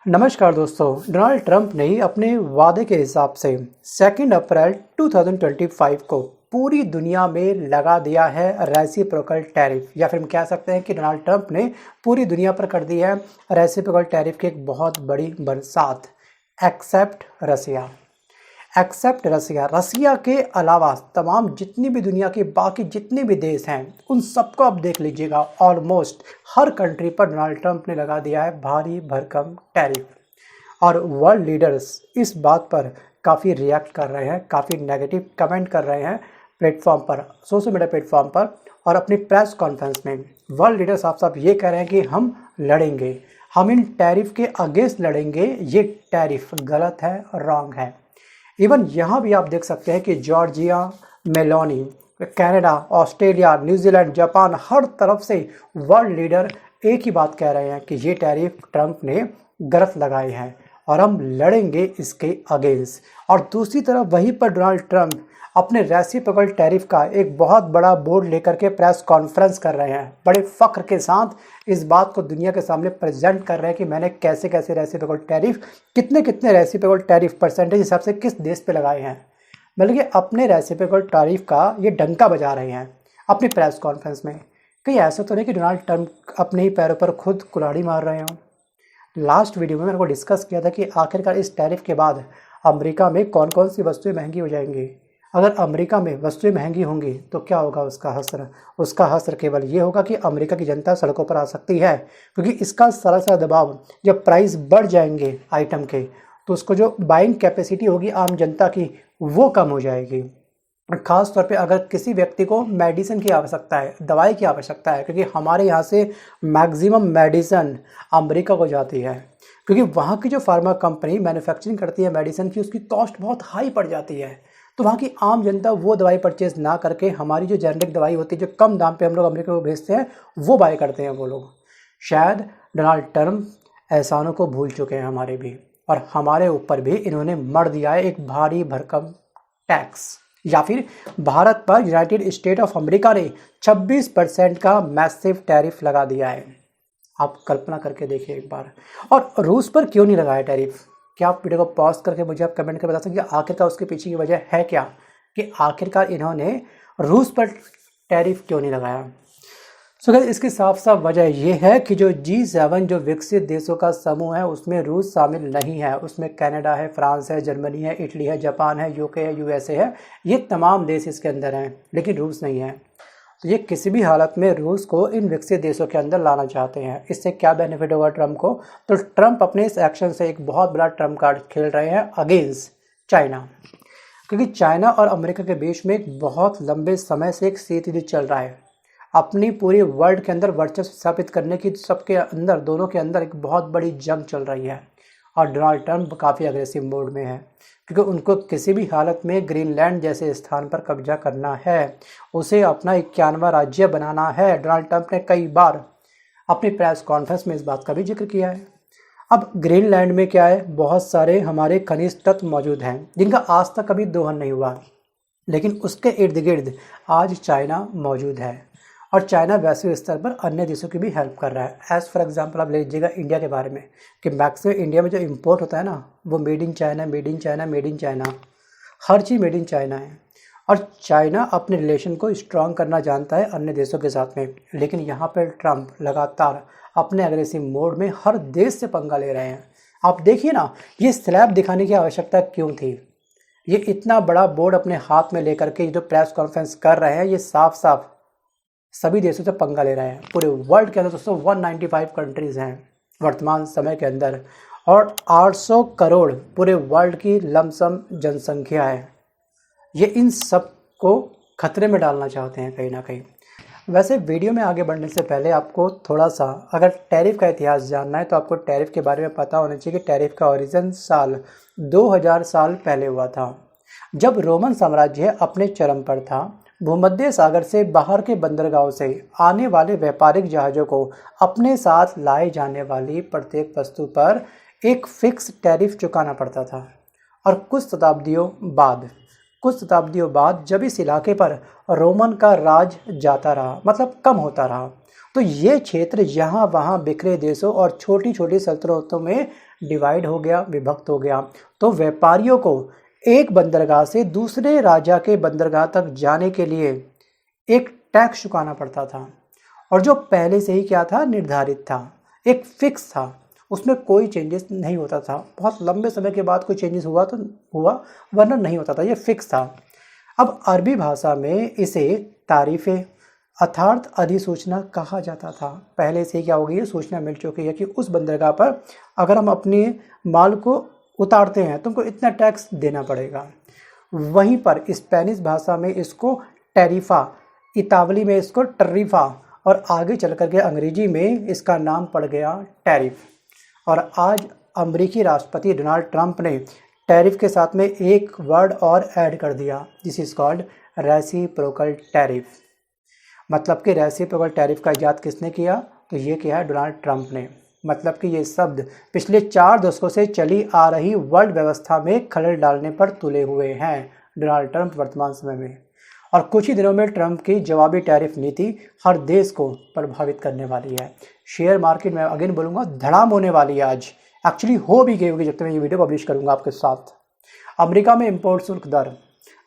नमस्कार दोस्तों। Donald Trump ने अपने वादे के हिसाब से 2 अप्रैल 2025 को पूरी दुनिया में लगा दिया है रेसिप्रोकल टैरिफ, या फिर हम कह सकते हैं कि डोनाल्ड ट्रंप ने पूरी दुनिया पर कर दी है रेसिप्रोकल टैरिफ की एक बहुत बड़ी बरसात। एक्सेप्ट रसिया। एक्सेप्ट रसिया। रसिया के अलावा तमाम जितनी भी दुनिया के बाकी जितने भी देश हैं उन सबको आप देख लीजिएगा, ऑलमोस्ट हर कंट्री पर डोनाल्ड ट्रंप ने लगा दिया है भारी भरकम टैरिफ। और वर्ल्ड लीडर्स इस बात पर काफ़ी रिएक्ट कर रहे हैं, काफ़ी नेगेटिव कमेंट कर रहे हैं प्लेटफॉर्म पर, सोशल मीडिया प्लेटफॉर्म पर और अपनी प्रेस कॉन्फ्रेंस में। वर्ल्ड लीडर्स साफ साफ ये कह रहे हैं कि हम लड़ेंगे, हम इन टैरिफ के अगेंस्ट लड़ेंगे, ये टैरिफ गलत है, रॉन्ग है। इवन यहाँ भी आप देख सकते हैं कि Giorgia Meloni, Canada, Australia, New Zealand, Japan, हर तरफ से वर्ल्ड लीडर एक ही बात कह रहे हैं कि ये टैरिफ ट्रंप ने गलत लगाए हैं और हम लड़ेंगे इसके अगेंस्ट। और दूसरी तरफ वहीं पर डोनाल्ड ट्रंप अपने रेसिप्रोकल टैरिफ का एक बहुत बड़ा बोर्ड लेकर के प्रेस कॉन्फ्रेंस कर रहे हैं, बड़े फ़ख्र के साथ इस बात को दुनिया के सामने प्रेजेंट कर रहे हैं कि मैंने कैसे कैसे रेसिप्रोकल टैरिफ, कितने कितने रेसिप्रोकल टैरिफ परसेंटेज हिसाब से किस देश पे लगाए हैं, बल्कि अपने रेसिप्रोकल टैरिफ का ये डंका बजा रहे हैं अपनी प्रेस कॉन्फ्रेंस में। कहीं ऐसा तो नहीं कि डोनाल्ड ट्रंप अपने ही पैरों पर खुद कुल्हाड़ी मार रहे हों। लास्ट वीडियो में मैंने को डिस्कस किया था कि आखिरकार इस टैरिफ के बाद अमेरिका में कौन कौन सी वस्तुएं महंगी हो जाएंगी। अगर अमेरिका में वस्तुएं महंगी होंगी तो क्या होगा उसका हसर? उसका हसर केवल ये होगा कि अमेरिका की जनता सड़कों पर आ सकती है, क्योंकि इसका सारा सा दबाव, जब प्राइस बढ़ जाएंगे आइटम के तो उसको जो बाइंग कैपेसिटी होगी आम जनता की वो कम हो जाएगी। और ख़ास तौर पे अगर किसी व्यक्ति को मेडिसिन की आवश्यकता है, दवाई की आवश्यकता है, क्योंकि हमारे यहाँ से मैक्सिमम मेडिसिन अमेरिका को जाती है, क्योंकि वहाँ की जो फार्मा कंपनी मैन्युफैक्चरिंग करती है मेडिसिन की, उसकी कॉस्ट बहुत हाई पड़ जाती है। तो वहाँ की आम जनता वो दवाई परचेज़ ना करके हमारी जो जेनरिक दवाई होती है जो कम दाम पे हम लोग अमेरिका को भेजते हैं वो बाय करते हैं वो लोग। शायद डोनाल्ड ट्रंप एहसानों को भूल चुके हैं हमारे भी, और हमारे ऊपर भी इन्होंने मर दिया है एक भारी भरकम टैक्स। या फिर भारत पर यूनाइटेड स्टेट ऑफ अमेरिका ने 26% का मैसिव टैरिफ लगा दिया है। आप कल्पना करके देखिए एक बार। और रूस पर क्यों नहीं लगाया टैरिफ? क्या आप वीडियो को पॉज करके मुझे आप कमेंट कर बता सकते हैं कि आखिरकार उसके पीछे की वजह है क्या, कि आखिरकार इन्होंने रूस पर टैरिफ क्यों नहीं लगाया? सो गाइस, इसकी साफ साफ वजह ये है कि जो G7 जो विकसित देशों का समूह है उसमें रूस शामिल नहीं है। उसमें कनाडा है, फ्रांस है, जर्मनी है, इटली है, जापान है, यूके है, यूएसए है, ये तमाम देश इसके अंदर हैं, लेकिन रूस नहीं है। तो ये किसी भी हालत में रूस को इन विकसित देशों के अंदर लाना चाहते हैं। इससे क्या बेनिफिट होगा ट्रंप को? तो ट्रंप अपने इस एक्शन से एक बहुत बड़ा ट्रम्प कार्ड खेल रहे हैं अगेंस्ट चाइना, क्योंकि चाइना और अमेरिका के बीच में एक बहुत लंबे समय से एक शीत युद्ध चल रहा है। अपनी पूरी वर्ल्ड के अंदर वर्चस्व स्थापित करने की सबके अंदर, दोनों के अंदर एक बहुत बड़ी जंग चल रही है। और डोनाल्ड ट्रंप काफ़ी अग्रेसिव मोड में है, क्योंकि उनको किसी भी हालत में ग्रीनलैंड जैसे स्थान पर कब्जा करना है, उसे अपना 51वां राज्य बनाना है। डोनाल्ड ट्रंप ने कई बार अपनी प्रेस कॉन्फ्रेंस में इस बात का भी जिक्र किया है। अब ग्रीनलैंड में क्या है, बहुत सारे हमारे खनिज तत्व मौजूद हैं जिनका आज तक कभी दोहन नहीं हुआ, लेकिन उसके इर्द गिर्द आज चाइना मौजूद है। और चाइना वैश्विक स्तर पर अन्य देशों की भी हेल्प कर रहा है। एज़ फॉर एग्जांपल आप ले लीजिएगा इंडिया के बारे में, कि मैक्सिमम इंडिया में जो इंपोर्ट होता है ना वो made in China, made in China, made in China, her cheese made in China है। और चाइना अपने रिलेशन को स्ट्रॉन्ग करना जानता है अन्य देशों के साथ में, लेकिन यहाँ पर ट्रंप लगातार अपने अग्रेसिव मोड में हर देश से पंगा ले रहे हैं। आप देखिए ना, ये स्लैब दिखाने की आवश्यकता क्यों थी? ये इतना बड़ा बोर्ड अपने हाथ में लेकर के जो प्रेस कॉन्फ्रेंस कर रहे हैं, ये साफ साफ सभी देशों से पंगा ले रहे हैं। पूरे वर्ल्ड के अंदर दोस्तों 195 कंट्रीज़ हैं वर्तमान समय के अंदर, और 800 करोड़ पूरे वर्ल्ड की लमसम जनसंख्या है। ये इन सब को खतरे में डालना चाहते हैं कहीं ना कहीं। वैसे वीडियो में आगे बढ़ने से पहले आपको थोड़ा सा अगर टैरिफ का इतिहास जानना है तो आपको टैरिफ के बारे में पता होना चाहिए कि टैरिफ का ओरिजिन साल 2000 साल पहले हुआ था, जब रोमन साम्राज्य अपने चरम पर था। भूमध्य सागर से बाहर के बंदरगाहों से आने वाले व्यापारिक जहाज़ों को अपने साथ लाए जाने वाली प्रत्येक वस्तु पर एक फिक्स टैरिफ चुकाना पड़ता था। और कुछ शताब्दियों बाद जब इस इलाके पर रोमन का राज जाता रहा, मतलब कम होता रहा, तो ये क्षेत्र यहाँ वहाँ बिखरे देशों और छोटी छोटी सल्तनतों में डिवाइड हो गया, विभक्त हो गया। तो व्यापारियों को एक बंदरगाह से दूसरे राजा के बंदरगाह तक जाने के लिए एक टैक्स चुकाना पड़ता था, और जो पहले से ही क्या था, निर्धारित था, एक फिक्स था, उसमें कोई चेंजेस नहीं होता था। बहुत लंबे समय के बाद कोई चेंजेस हुआ तो हुआ, वरना नहीं होता था, ये फिक्स था। अब अरबी भाषा में इसे तारीफ़े अर्थात अधिसूचना कहा जाता था। पहले से क्या हो गई है, सूचना मिल चुकी है कि उस बंदरगाह पर अगर हम अपने माल को उतारते हैं तो हमको इतना टैक्स देना पड़ेगा। वहीं पर स्पेनिश भाषा में इसको टैरिफा, इतावली में इसको टर्रीफा, और आगे चल कर के अंग्रेजी में इसका नाम पड़ गया टैरिफ। और आज अमेरिकी राष्ट्रपति डोनाल्ड ट्रंप ने टैरिफ के साथ में एक वर्ड और ऐड कर दिया, this is called reciprocal tariff. मतलब कि रेसिप्रोकल टैरिफ का इजाद किसने किया, तो ये किया है डोनाल्ड ट्रंप ने। मतलब कि ये शब्द पिछले 4 दशकों से चली आ रही वर्ल्ड व्यवस्था में खलल डालने पर तुले हुए हैं डोनाल्ड ट्रंप वर्तमान समय में। और कुछ ही दिनों में ट्रंप की जवाबी टैरिफ नीति हर देश को प्रभावित करने वाली है। शेयर मार्केट में अगेन बोलूँगा धड़ाम होने वाली है आज, एक्चुअली हो भी गई होगी जब तक मैं ये वीडियो पब्लिश करूँगा आपके साथ। अमेरिका में इम्पोर्ट शुल्क दर,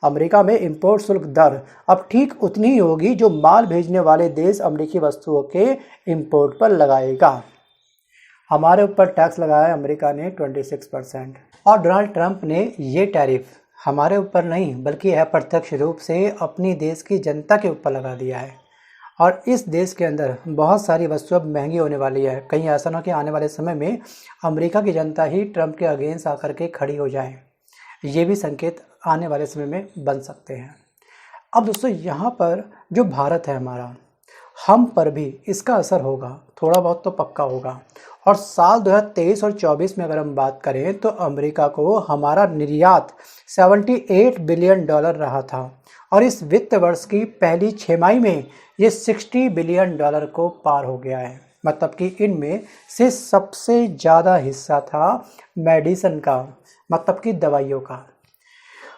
अमेरिका में इम्पोर्ट शुल्क दर अब ठीक उतनी ही होगी जो माल भेजने वाले देश अमेरिकी वस्तुओं के इम्पोर्ट पर लगाएगा। हमारे ऊपर टैक्स लगाया है अमेरिका ने 26%, और डोनाल्ड ट्रंप ने ये टैरिफ हमारे ऊपर नहीं बल्कि अप्रत्यक्ष रूप से अपनी देश की जनता के ऊपर लगा दिया है। और इस देश के अंदर बहुत सारी वस्तुएं अब महंगी होने वाली है। कहीं ऐसा ना कि आने वाले समय में अमेरिका की जनता ही ट्रंप के अगेंस्ट आकर के खड़ी हो जाए, ये भी संकेत आने वाले समय में बन सकते हैं। अब दोस्तों यहाँ पर जो भारत है हमारा, हम पर भी इसका असर होगा, थोड़ा बहुत तो पक्का होगा। और साल 2023 और 24 में अगर हम बात करें तो अमेरिका को हमारा निर्यात 78 बिलियन डॉलर रहा था, और इस वित्त वर्ष की पहली छमाही में ये 60 बिलियन डॉलर को पार हो गया है। मतलब कि इनमें से सबसे ज़्यादा हिस्सा था मेडिसिन का, मतलब कि दवाइयों का।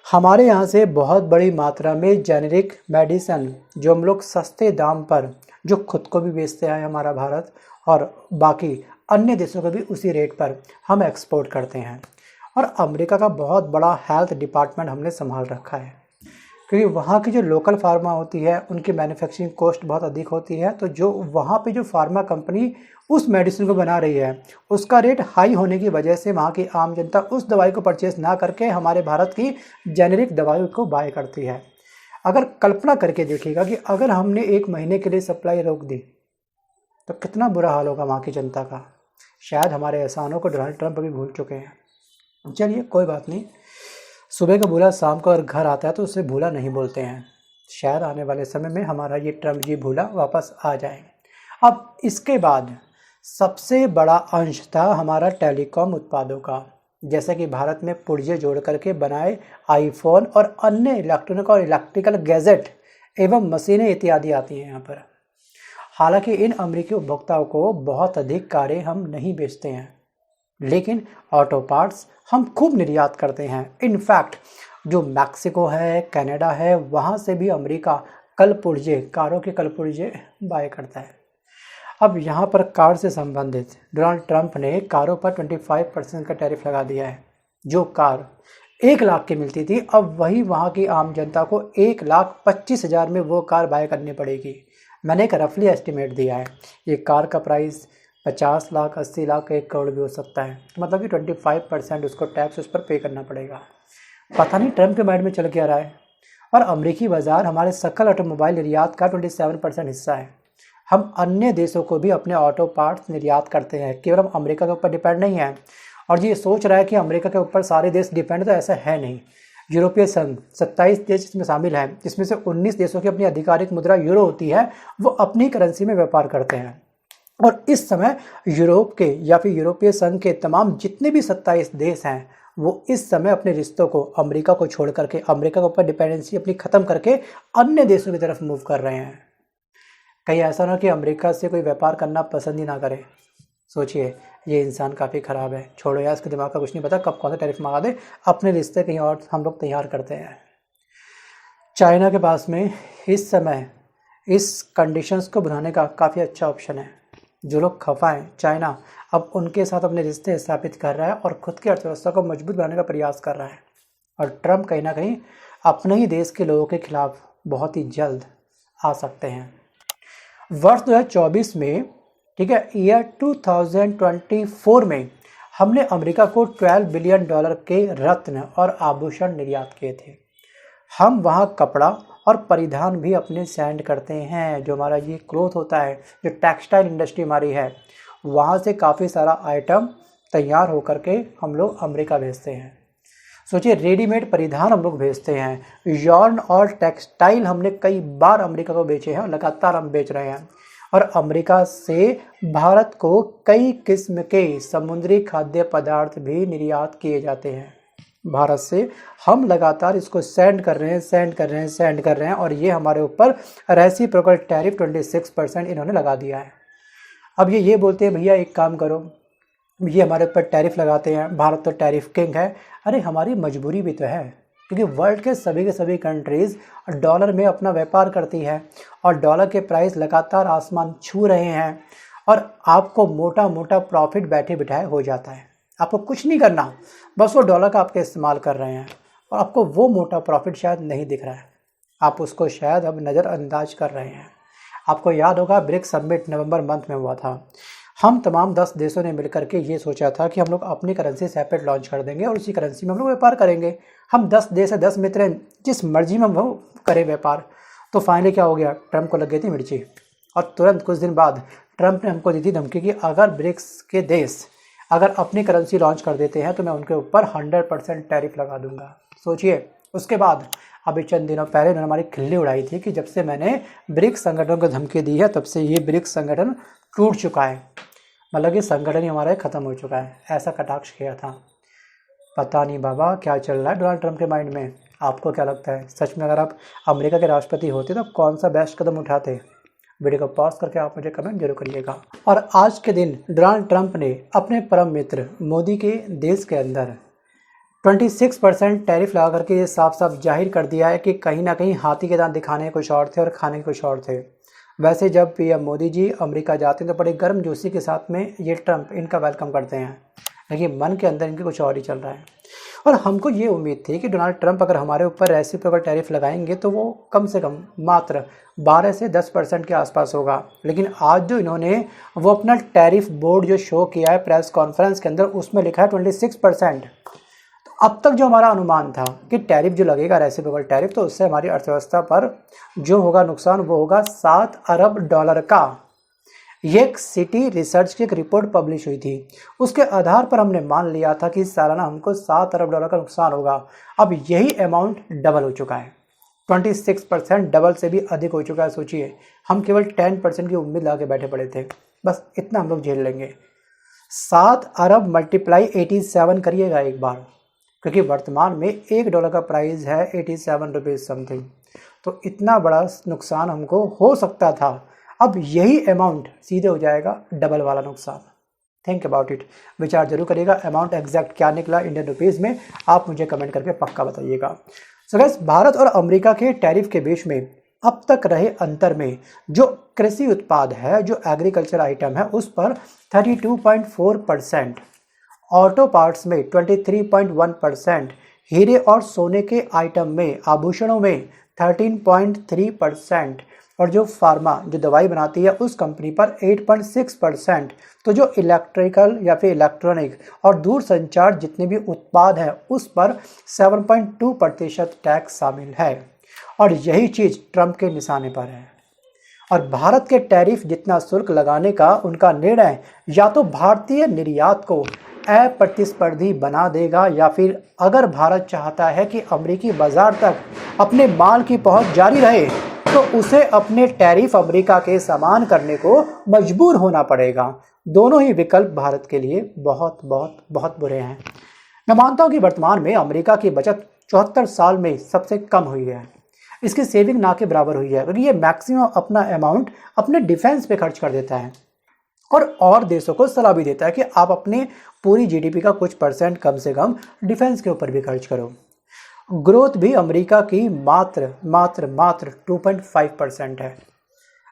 हमारे यहाँ से बहुत बड़ी मात्रा में जेनेरिक मेडिसिन जो हम लोग सस्ते दाम पर, जो खुद को भी बेचते हैं हमारा भारत, और बाकी अन्य देशों को भी उसी रेट पर हम एक्सपोर्ट करते हैं। और अमेरिका का बहुत बड़ा हेल्थ डिपार्टमेंट हमने संभाल रखा है, क्योंकि वहाँ की जो लोकल फार्मा होती है उनकी मैन्युफैक्चरिंग कॉस्ट बहुत अधिक होती है। तो जो वहाँ पे जो फार्मा कंपनी उस मेडिसिन को बना रही है उसका रेट हाई होने की वजह से वहाँ की आम जनता उस दवाई को परचेस ना करके हमारे भारत की जेनेरिक दवाई को बाय करती है। अगर कल्पना करके देखिएगा कि अगर हमने 1 महीने के लिए सप्लाई रोक दी तो कितना बुरा हाल होगा वहाँ की जनता का। शायद हमारे एहसानों को डोनाल्ड ट्रंप अभी भूल चुके हैं। चलिए कोई बात नहीं, सुबह का भूला शाम को अगर घर आता है तो उसे भूला नहीं बोलते हैं। शायद आने वाले समय में हमारा ये ट्रंप जी भूला वापस आ जाए। अब इसके बाद सबसे बड़ा अंश था हमारा टेलीकॉम उत्पादों का, जैसे कि भारत में पुर्जे जोड़ करके बनाए आईफोन और अन्य इलेक्ट्रॉनिक और इलेक्ट्रिकल गैजेट एवं मशीनें इत्यादि आती हैं यहाँ पर। हालांकि इन अमेरिकी उपभोक्ताओं को बहुत अधिक कारें हम नहीं बेचते हैं, लेकिन ऑटो पार्ट्स हम खूब निर्यात करते हैं। इनफैक्ट जो मैक्सिको है, कनाडा है, वहाँ से भी अमेरिका कलपुर्जे, कारों के कलपुर्जे बाय करता है। अब यहाँ पर कार से संबंधित डोनाल्ड ट्रंप ने कारों पर 25% का टैरिफ लगा दिया है। जो कार 1 लाख की मिलती थी अब वही वहाँ की आम जनता को 1,25,000 में वो कार बाय करनी पड़ेगी। मैंने एक रफली एस्टिमेट दिया है, ये कार का प्राइस 50 लाख, 80 लाख, 1 करोड़ भी हो सकता है। मतलब कि 25% उसको टैक्स उस पर पे करना पड़ेगा। पता नहीं ट्रंप के माइंड में चल के आ रहा है। और अमेरिकी बाज़ार हमारे सकल ऑटोमोबाइल निर्यात का 27% हिस्सा है। हम अन्य देशों को भी अपने ऑटो पार्ट्स निर्यात करते हैं, केवल हम अमेरिका के ऊपर डिपेंड नहीं है। और ये सोच रहा है कि अमेरिका के ऊपर सारे देश डिपेंड, तो ऐसा है नहीं। यूरोपीय संघ 27 देश इसमें शामिल हैं, जिसमें से 19 देशों की अपनी आधिकारिक मुद्रा यूरो होती है, वो अपनी करेंसी में व्यापार करते हैं। और इस समय यूरोप के या फिर यूरोपीय संघ के तमाम जितने भी 27 देश हैं वो इस समय अपने रिश्तों को अमेरिका को छोड़ करके, अमेरिका के ऊपर डिपेंडेंसी अपनी ख़त्म करके अन्य देशों की तरफ मूव कर रहे हैं। कहीं ऐसा ना कि अमेरिका से कोई व्यापार करना पसंद ही ना करे। सोचिए, ये इंसान काफ़ी ख़राब है। छोड़ो यार, इसके दिमाग का कुछ नहीं पता कब कौन सा टैरिफ मंगा दे। अपने रिश्ते कहीं और हम लोग तैयार करते हैं। चाइना के पास में इस समय इस कंडीशंस को बनाने का काफ़ी अच्छा ऑप्शन है। जो लोग खफा हैं, चाइना अब उनके साथ अपने रिश्ते स्थापित कर रहा है और खुद की अर्थव्यवस्था को मजबूत बनाने का प्रयास कर रहा है। और ट्रंप कहीं ना कहीं अपने ही देश के लोगों के खिलाफ बहुत ही जल्द आ सकते हैं। वर्ष 2024 में, ठीक है, ईयर 2024 में हमने अमेरिका को $12 बिलियन के रत्न और आभूषण निर्यात किए थे। हम वहाँ कपड़ा और परिधान भी अपने सेंड करते हैं। जो हमारा ये ग्रोथ होता है, जो टेक्सटाइल इंडस्ट्री हमारी है, वहाँ से काफ़ी सारा आइटम तैयार होकर के हम लोग अमेरिका भेजते हैं। सोचिए, रेडीमेड परिधान हम लोग भेजते हैं। यॉर्न और टेक्सटाइल हमने कई बार अमेरिका को बेचे हैं और लगातार हम बेच रहे हैं। और अमेरिका से भारत को कई किस्म के समुद्री खाद्य पदार्थ भी निर्यात किए जाते हैं। भारत से हम लगातार इसको सेंड कर रहे हैं और ये हमारे ऊपर रेसिप्रोकल टैरिफ 26% इन्होंने लगा दिया है। अब ये बोलते हैं भैया एक काम करो, ये हमारे ऊपर टैरिफ लगाते हैं, भारत तो टैरिफ किंग है। अरे हमारी मजबूरी भी तो है, क्योंकि वर्ल्ड के सभी कंट्रीज़ डॉलर में अपना व्यापार करती है और डॉलर के प्राइस लगातार आसमान छू रहे हैं और आपको मोटा प्रॉफिट बैठे बिठाए हो जाता है। आपको कुछ नहीं करना, बस वो डॉलर का आपके इस्तेमाल कर रहे हैं और आपको वो मोटा प्रॉफिट शायद नहीं दिख रहा है। आप उसको शायद अब नज़रअंदाज कर रहे हैं। आपको याद होगा ब्रिक्स समिट नवंबर मंथ में हुआ था। हम तमाम 10 देशों ने मिलकर के ये सोचा था कि हम लोग अपनी करेंसी सेपरेट लॉन्च कर देंगे और उसी करेंसी में हम लोग व्यापार करेंगे। हम 10 देश है, 10 मित्र हैं, जिस मर्जी में हम वो करें व्यापार। तो फाइनली क्या हो गया, ट्रंप को लग गई थी मिर्ची और तुरंत कुछ दिन बाद ट्रंप ने हमको दी थी धमकी कि अगर ब्रिक्स के देश अगर अपनी करेंसी लॉन्च कर देते हैं तो मैं उनके ऊपर 100% टैरिफ लगा दूंगा। सोचिए, उसके बाद अभी चंद दिनों पहले उन्होंने हमारी खिल्ली उड़ाई थी कि जब से मैंने ब्रिक्स संगठन को धमकी दी है तब से ये ब्रिक्स संगठन टूट चुका है, मतलब ये संगठन ही हमारा ख़त्म हो चुका है, ऐसा कटाक्ष किया था। पता नहीं बाबा क्या चल रहा है डोनाल्ड ट्रंप के माइंड में। आपको क्या लगता है, सच में अगर आप अमेरिका के राष्ट्रपति होते तो आप कौन सा बेस्ट कदम उठाते? वीडियो को पॉज करके आप मुझे कमेंट जरूर करिएगा। और आज के दिन डोनाल्ड ट्रंप ने अपने परम मित्र मोदी के देश के अंदर 26% टैरिफ लगा करके ये साफ साफ जाहिर कर दिया है कि कहीं ना कहीं हाथी के दांत दिखाने कुछ और थे और खाने कुछ और थे। वैसे जब पीएम मोदी जी अमेरिका जाते हैं तो बड़े गर्मजोशी के साथ में ये ट्रंप इनका वेलकम करते हैं, लेकिन मन के अंदर इनके कुछ और ही चल रहा है। और हमको ये उम्मीद थी कि डोनाल्ड ट्रंप अगर हमारे ऊपर रेसिप्रोकल टैरिफ लगाएंगे तो वो कम से कम मात्र 12 से 10% के आसपास होगा। लेकिन आज जो इन्होंने वो अपना टैरिफ बोर्ड जो शो किया है प्रेस कॉन्फ्रेंस के अंदर, उसमें लिखा है 26%। तो अब तक जो हमारा अनुमान था कि टैरिफ जो लगेगा रेसिप्रोकल टैरिफ, तो उससे हमारी अर्थव्यवस्था पर जो होगा नुकसान वो होगा $7 अरब का। ये एक सिटी रिसर्च की एक रिपोर्ट पब्लिश हुई थी, उसके आधार पर हमने मान लिया था कि सालाना हमको $7 अरब का नुकसान होगा। अब यही अमाउंट डबल हो चुका है, 26% डबल से भी अधिक हो चुका है। सोचिए, हम केवल 10% की उम्मीद लगा के बैठे पड़े थे, बस इतना हम लोग झेल लेंगे। 7 अरब मल्टीप्लाई 87 करिएगा एक बार, क्योंकि वर्तमान में $1 का प्राइस है 87 रुपीज़ समथिंग। तो इतना बड़ा नुकसान हमको हो सकता था, अब यही अमाउंट सीधे हो जाएगा डबल वाला नुकसान। थिंक अबाउट इट, विचार जरूर करिएगा। अमाउंट एग्जैक्ट क्या निकला इंडियन रुपीज़ में, आप मुझे कमेंट करके पक्का बताइएगा। सो गाइस, भारत और अमेरिका के टैरिफ के बीच में अब तक रहे अंतर में जो कृषि उत्पाद है, जो एग्रीकल्चर आइटम है, उस पर 32.4%, ऑटो पार्ट्स में 23.1%, हीरे और सोने के आइटम में, आभूषणों में 13.3%, और जो फार्मा जो दवाई बनाती है उस कंपनी पर 8.6%। तो जो इलेक्ट्रिकल या फिर इलेक्ट्रॉनिक और दूर संचार जितने भी उत्पाद हैं उस पर 7.2% टैक्स शामिल है। और यही चीज़ ट्रंप के निशाने पर है। और भारत के टैरिफ जितना शुल्क लगाने का उनका निर्णय या तो भारतीय निर्यात को अप्रतिस्पर्धी बना देगा, या फिर अगर भारत चाहता है कि अमेरिकी बाजार तक अपने माल की पहुंच जारी रहे तो उसे अपने टैरिफ अमेरिका के समान करने को मजबूर होना पड़ेगा। दोनों ही विकल्प भारत के लिए बहुत बहुत बहुत बुरे हैं। मैं मानता हूं कि वर्तमान में अमेरिका की बचत 74 साल में सबसे कम हुई है। इसकी सेविंग ना के बराबर हुई है, क्योंकि ये मैक्सिमम अपना अमाउंट अपने डिफेंस पे खर्च कर देता है और देशों को सलाह भी देता है कि आप अपने पूरी जीडीपी का कुछ % कम से कम डिफेंस के ऊपर भी खर्च करो। ग्रोथ भी अमेरिका की मात्र 2.5% है।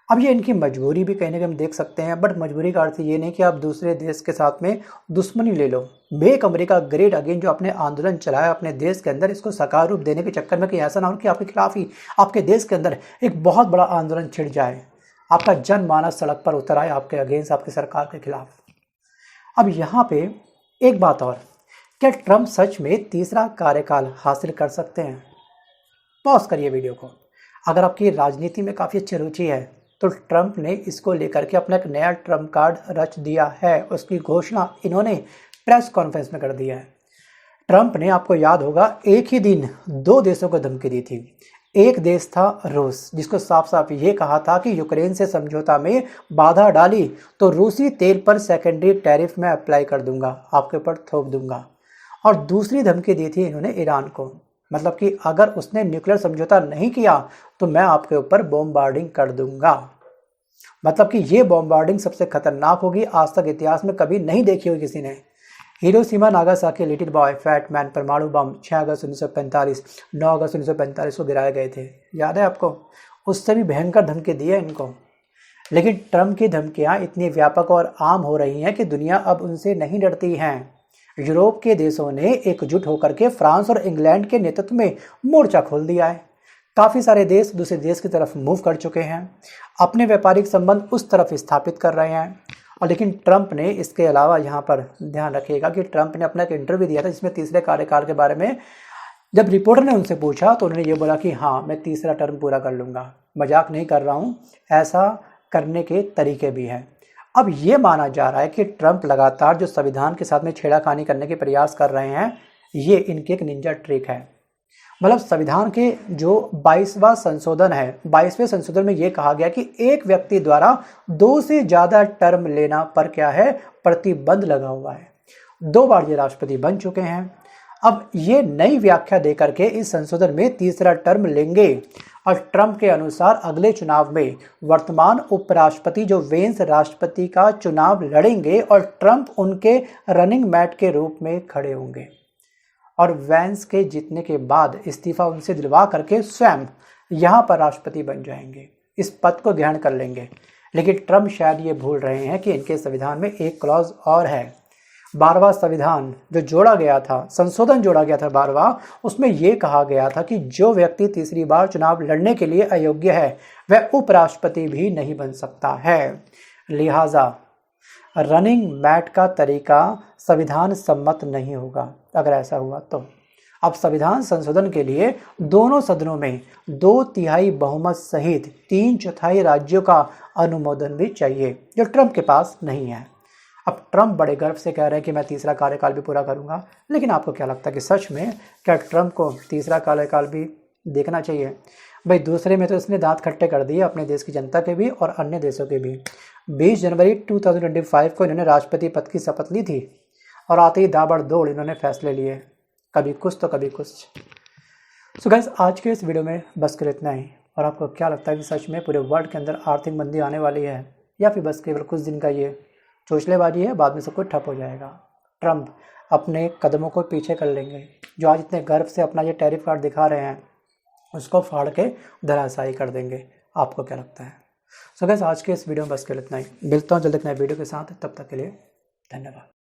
अब ये इनकी मजबूरी भी कहीं ना कहीं हम देख सकते हैं, बट मजबूरी का अर्थ ये नहीं कि आप दूसरे देश के साथ में दुश्मनी ले लो। मेक अमेरिका ग्रेट अगेन जो आपने आंदोलन चलाया अपने देश के अंदर, इसको साकार रूप देने के चक्कर में कि ऐसा ना हो कि आपके खिलाफ ही आपके देश के अंदर एक बहुत बड़ा आंदोलन छिड़ जाए, आपका जनमानस सड़क पर उतर आए आपके अगेंस्ट, आपकी सरकार के खिलाफ। अब यहाँ पे एक बात और, क्या ट्रंप सच में तीसरा कार्यकाल हासिल कर सकते हैं? पॉज करिए वीडियो को। अगर आपकी राजनीति में काफ़ी अच्छी रुचि है तो ट्रंप ने इसको लेकर के अपना एक नया ट्रम्प कार्ड रच दिया है। उसकी घोषणा इन्होंने प्रेस कॉन्फ्रेंस में कर दिया है। ट्रंप ने, आपको याद होगा, एक ही दिन दो देशों को धमकी दी थी। एक देश था रूस, जिसको साफ साफ ये कहा था कि यूक्रेन से समझौता में बाधा डाली तो रूसी तेल पर सेकेंडरी टैरिफ में अप्लाई कर दूंगा, आपके ऊपर थोप दूंगा। और दूसरी धमकी दी थी इन्होंने ईरान को, मतलब कि अगर उसने न्यूक्लियर समझौता नहीं किया तो मैं आपके ऊपर बॉम्बार्डिंग कर दूंगा। मतलब कि ये बॉम्बार्डिंग सबसे खतरनाक होगी, आज तक इतिहास में कभी नहीं देखी हुई किसी ने। Hiroshima Nagasaki little boy fat man परमाणु बम 6 अगस्त 1945, 9 अगस्त 1945 को गिराए गए थे, याद है आपको? उससे भी भयंकर धमकी दी है इनको। लेकिन ट्रंप की धमकियां इतनी व्यापक और आम हो रही हैं कि दुनिया अब उनसे नहीं डरती हैं। यूरोप के देशों ने एकजुट होकर के फ्रांस और इंग्लैंड के नेतृत्व में मोर्चा खोल दिया है। काफ़ी सारे देश दूसरे देश की तरफ मूव कर चुके हैं, अपने व्यापारिक संबंध उस तरफ स्थापित कर रहे हैं। और लेकिन ट्रंप ने इसके अलावा, यहाँ पर ध्यान रखिएगा कि ट्रंप ने अपना एक इंटरव्यू दिया था जिसमें तीसरे कार्यकाल के बारे में जब रिपोर्टर ने उनसे पूछा तो उन्होंने ये बोला कि हाँ, मैं तीसरा टर्म पूरा कर लूँगा, मजाक नहीं कर रहा हूँ, ऐसा करने के तरीके भी हैं। अब ये माना जा रहा है कि ट्रंप लगातार जो संविधान के साथ में छेड़खानी करने के प्रयास कर रहे हैं, ये इनकी एक निंजा ट्रिक है। मतलब संविधान के जो 22वां संशोधन है, 22वें संशोधन में ये कहा गया कि एक व्यक्ति द्वारा 2 से ज़्यादा टर्म लेना पर क्या है, प्रतिबंध लगा हुआ है। 2 बार ये राष्ट्रपति बन चुके हैं। अब ये नई व्याख्या देकर के इस संशोधन में तीसरा टर्म लेंगे। और ट्रंप के अनुसार अगले चुनाव में वर्तमान उपराष्ट्रपति जो वेंस राष्ट्रपति का चुनाव लड़ेंगे और ट्रंप उनके रनिंग मैट के रूप में खड़े होंगे। और वेंस के जीतने के बाद इस्तीफा उनसे दिलवा करके स्वयं यहाँ पर राष्ट्रपति बन जाएंगे, इस पद को ग्रहण कर लेंगे। लेकिन ट्रंप शायद ये भूल रहे हैं कि इनके संविधान में एक क्लॉज और है। 12वां संविधान जो जोड़ा गया था, संशोधन जोड़ा गया था 12वां, उसमें यह कहा गया था कि जो व्यक्ति तीसरी बार चुनाव लड़ने के लिए अयोग्य है वह उपराष्ट्रपति भी नहीं बन सकता है। लिहाजा रनिंग मैट का तरीका संविधान सम्मत नहीं होगा अगर ऐसा हुआ तो। अब संविधान संशोधन के लिए दोनों सदनों में 2/3 बहुमत सहित 3/4 राज्यों का अनुमोदन भी चाहिए, जो ट्रंप के पास नहीं है। अब ट्रंप बड़े गर्व से कह रहे हैं कि मैं तीसरा कार्यकाल भी पूरा करूंगा। लेकिन आपको क्या लगता है कि सच में क्या ट्रंप को तीसरा कार्यकाल भी देखना चाहिए? भाई, दूसरे में तो इसने दांत खट्टे कर दिए अपने देश की जनता के भी और अन्य देशों के भी। 20 जनवरी 2025 को इन्होंने राष्ट्रपति पद की शपथ ली थी और आते ही दाबड़दौड़ इन्होंने फैसले लिए, कभी कुछ तो कभी कुछ। सो गाइस, आज के इस वीडियो में बस कर इतना ही। और आपको क्या लगता है कि सच में पूरे वर्ल्ड के अंदर आर्थिक मंदी आने वाली है, या फिर बस केवल कुछ दिन का ये चोचलेबाजी है, बाद में सब कुछ ठप हो जाएगा? ट्रंप अपने कदमों को पीछे कर लेंगे, जो आज इतने गर्व से अपना ये टैरिफ कार्ड दिखा रहे हैं उसको फाड़ के धराशायी कर देंगे। आपको क्या लगता है? सो गाइस, आज के इस वीडियो में बस के इतना ही। मिलता हूँ जल्द एक नए वीडियो के साथ, तब तक के लिए धन्यवाद।